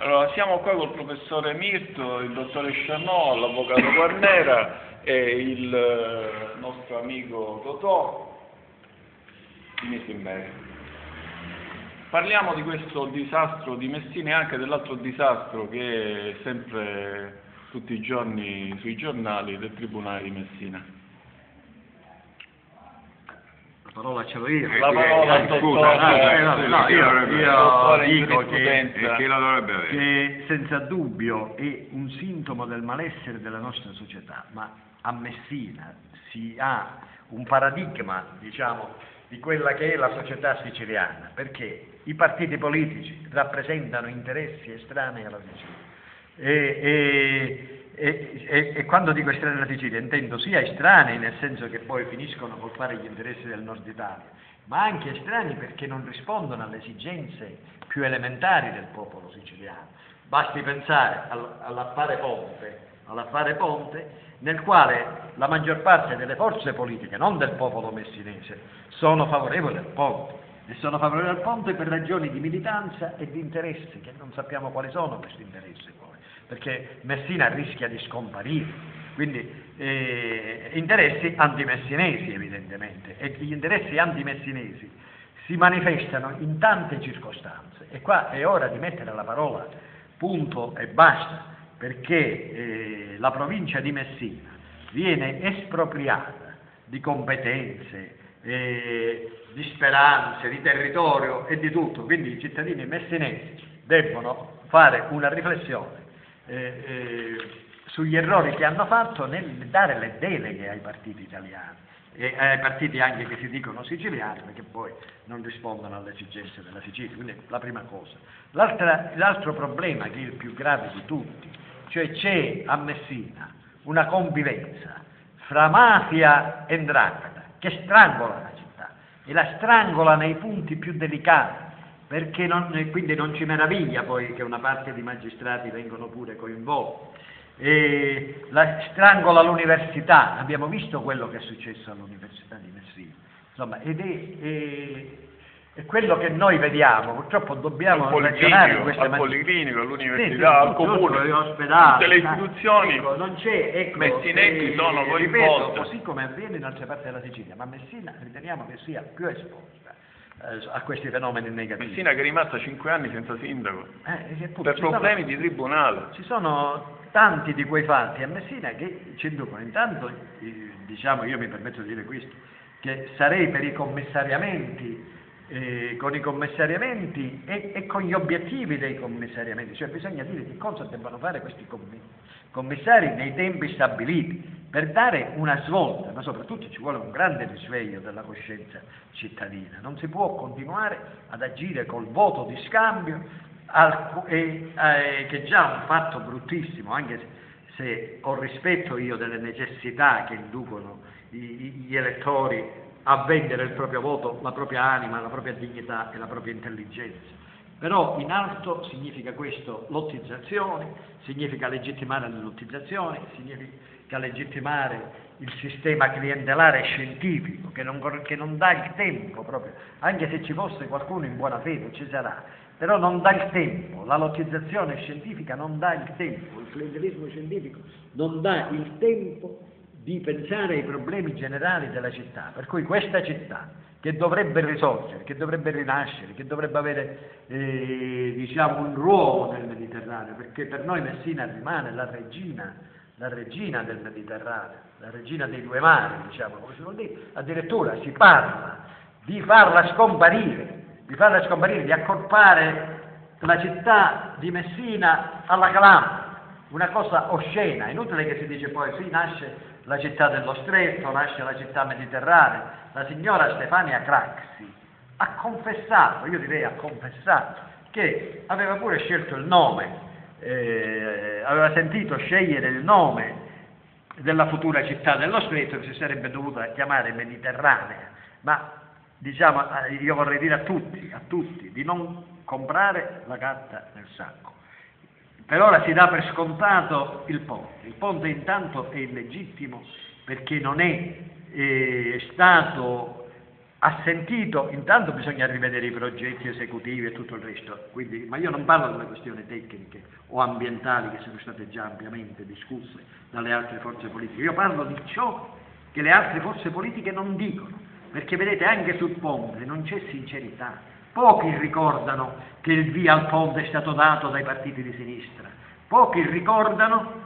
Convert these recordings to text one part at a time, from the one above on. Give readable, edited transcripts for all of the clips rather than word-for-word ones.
Allora, siamo qua col professore Mirto, il dottore Sciannò, l'avvocato Guarnera e il nostro amico Totò di Missimberi. Parliamo di questo disastro di Messina e anche dell'altro disastro che è sempre tutti i giorni sui giornali del Tribunale di Messina. La parola ce l'ho io. La parola al dottore. Io dico che senza dubbio è un sintomo del malessere della nostra società, ma a Messina si ha un paradigma, diciamo, di quella che è la società siciliana, perché i partiti politici rappresentano interessi estranei alla Sicilia. E quando dico estranei alla Sicilia intendo sia estranei nel senso che poi finiscono col fare gli interessi del nord Italia, ma anche estranei perché non rispondono alle esigenze più elementari del popolo siciliano. Basti pensare all'affare Ponte, nel quale la maggior parte delle forze politiche, non del popolo messinese, sono favorevoli al ponte. E sono favorevoli al ponte per ragioni di militanza e di interessi, che non sappiamo quali sono questi interessi poi, perché Messina rischia di scomparire, quindi interessi antimessinesi evidentemente, e gli interessi antimessinesi si manifestano in tante circostanze, e qua è ora di mettere la parola punto e basta, perché la provincia di Messina viene espropriata di competenze, di speranze, di territorio e di tutto, quindi i cittadini messinesi debbono fare una riflessione sugli errori che hanno fatto nel dare le deleghe ai partiti italiani e ai partiti anche che si dicono siciliani, perché poi non rispondono alle esigenze della Sicilia. Quindi la prima cosa. L'altro problema, che è il più grave di tutti, cioè c'è a Messina una convivenza fra mafia e 'ndrangheta che strangola la città, e la strangola nei punti più delicati, perché quindi non ci meraviglia poi che una parte di magistrati vengono pure coinvolti. Strangola l'università, abbiamo visto quello che è successo all'Università di Messina, insomma, ed è quello che noi vediamo. Purtroppo dobbiamo ragionare in queste maniere. Al Policlinico, all'università, al comune, all'ospedale, tutte le istituzioni non c'è, messinesi sono coinvolte. Ripeto, così come avviene in altre parti della Sicilia, ma Messina riteniamo che sia più esposta a questi fenomeni negativi. Messina che è rimasta 5 anni senza sindaco, appunto, per problemi di tribunale. Ci sono tanti di quei fatti a Messina che ci inducono. Intanto, diciamo, io mi permetto di dire questo, che sarei per i commissariamenti, con i commissariamenti e con gli obiettivi dei commissariamenti, cioè bisogna dire che cosa debbano fare questi commissari nei tempi stabiliti per dare una svolta, ma soprattutto ci vuole un grande risveglio della coscienza cittadina. Non si può continuare ad agire col voto di scambio, che è già un fatto bruttissimo, anche se ho rispetto io delle necessità che inducono gli elettori a vendere il proprio voto, la propria anima, la propria dignità e la propria intelligenza. Però in alto significa questo lottizzazione, significa legittimare le lottizzazioni, significa legittimare il sistema clientelare scientifico che non dà il tempo proprio, anche se ci fosse qualcuno in buona fede, ci sarà, però non dà il tempo, la lottizzazione scientifica non dà il tempo, il clientelismo scientifico non dà il tempo di pensare ai problemi generali della città, per cui questa città che dovrebbe risorgere, che dovrebbe rinascere, che dovrebbe avere diciamo un ruolo nel Mediterraneo, perché per noi Messina rimane la regina del Mediterraneo, la regina dei due mari, diciamo, come si vuol dire. Addirittura si parla di farla scomparire, di accorpare la città di Messina alla Calabria, una cosa oscena. È inutile che si dice poi sì, nasce la città dello Stretto, nasce la città mediterranea. La signora Stefania Craxi ha confessato, che aveva pure scelto il nome, aveva sentito scegliere il nome della futura città dello Stretto, che si sarebbe dovuta chiamare Mediterranea, ma diciamo, io vorrei dire a tutti di non comprare la carta nel sacco. Per ora si dà per scontato il ponte intanto è illegittimo perché non è stato ha sentito, intanto bisogna rivedere i progetti esecutivi e tutto il resto, quindi, ma io non parlo delle questioni tecniche o ambientali che sono state già ampiamente discusse dalle altre forze politiche, io parlo di ciò che le altre forze politiche non dicono, perché vedete anche sul ponte non c'è sincerità, pochi ricordano che il via al ponte è stato dato dai partiti di sinistra, pochi ricordano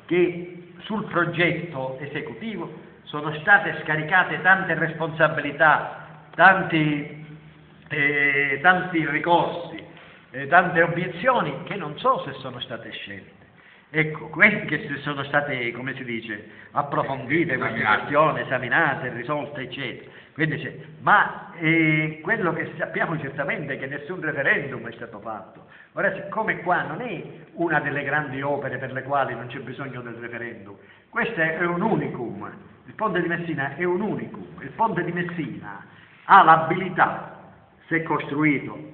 che sul progetto esecutivo sono state scaricate tante responsabilità, tanti ricorsi, tante obiezioni che non so se sono state scelte. Ecco, queste che sono state, come si dice, approfondite, queste questioni, esaminate, risolte, eccetera. Quindi, ma quello che sappiamo certamente è che nessun referendum è stato fatto. Ora, siccome qua non è una delle grandi opere per le quali non c'è bisogno del referendum, questo è un unicum. Il ponte di Messina è un unicum. Il ponte di Messina ha l'abilità, se costruito,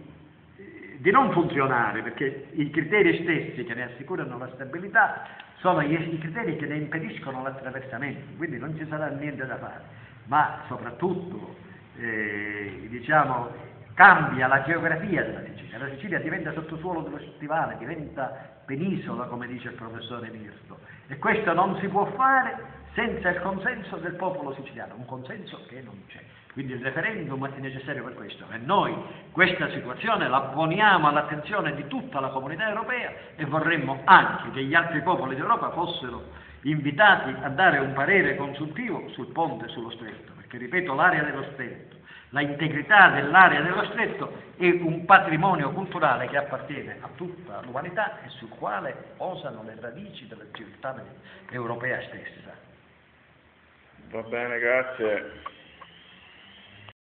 di non funzionare, perché i criteri stessi che ne assicurano la stabilità sono i criteri che ne impediscono l'attraversamento, quindi non ci sarà niente da fare, ma soprattutto diciamo, cambia la geografia della Sicilia. La Sicilia diventa sottosuolo dello stivale, diventa penisola, come dice il professore Mirto, e questo non si può fare senza il consenso del popolo siciliano, un consenso che non c'è. Quindi il referendum è necessario per questo, e noi questa situazione la poniamo all'attenzione di tutta la comunità europea e vorremmo anche che gli altri popoli d'Europa fossero invitati a dare un parere consultivo sul ponte sullo stretto, perché ripeto, l'area dello stretto, la integrità dell'area dello stretto è un patrimonio culturale che appartiene a tutta l'umanità e sul quale posano le radici della civiltà europea stessa. Va bene, grazie.